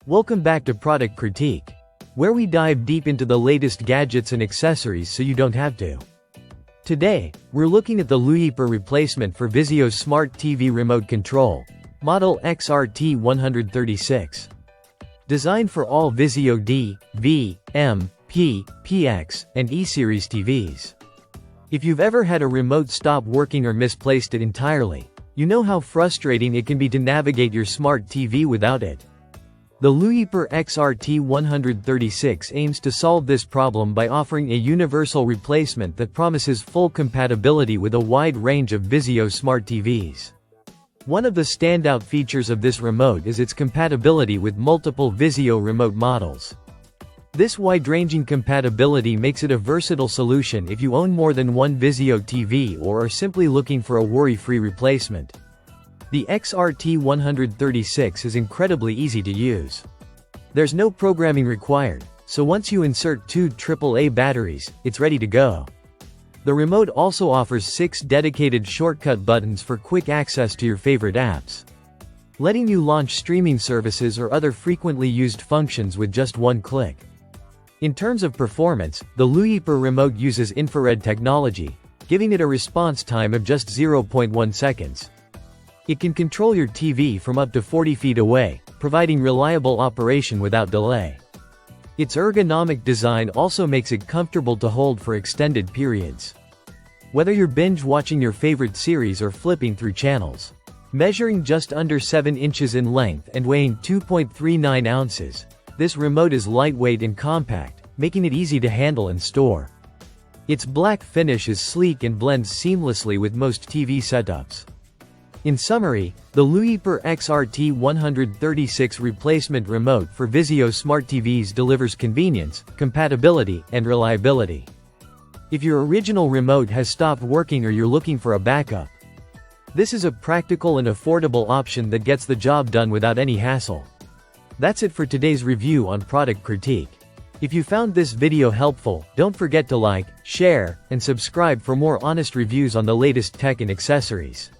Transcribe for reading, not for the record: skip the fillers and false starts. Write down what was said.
Welcome back to Product Critique, where we dive deep into the latest gadgets and accessories so you don't have to. Today, we're looking at the Luyeper replacement for Vizio's Smart TV Remote Control, model XRT136. Designed for all Vizio D, V, M, P, PX, and E-Series TVs. If you've ever had a remote stop working or misplaced it entirely, you know how frustrating it can be to navigate your smart TV without it. The Luyeper XRT136 aims to solve this problem by offering a universal replacement that promises full compatibility with a wide range of Vizio smart TVs. One of the standout features of this remote is its compatibility with multiple Vizio remote models. This wide-ranging compatibility makes it a versatile solution if you own more than one Vizio TV or are simply looking for a worry-free replacement. The XRT136 is incredibly easy to use. There's no programming required, so once you insert two AAA batteries, it's ready to go. The remote also offers 6 dedicated shortcut buttons for quick access to your favorite apps, letting you launch streaming services or other frequently used functions with just one click. In terms of performance, the Luyeper remote uses infrared technology, giving it a response time of just 0.1 seconds. It can control your TV from up to 40 feet away, providing reliable operation without delay. Its ergonomic design also makes it comfortable to hold for extended periods. Whether you're binge-watching your favorite series or flipping through channels. Measuring just under 7 inches in length and weighing 2.39 ounces, this remote is lightweight and compact, making it easy to handle and store. Its black finish is sleek and blends seamlessly with most TV setups. In summary, the Luyeper XRT136 replacement remote for Vizio smart TVs delivers convenience, compatibility, and reliability. If your original remote has stopped working or you're looking for a backup, this is a practical and affordable option that gets the job done without any hassle. That's it for today's review on Product Critique. If you found this video helpful, don't forget to like, share, and subscribe for more honest reviews on the latest tech and accessories.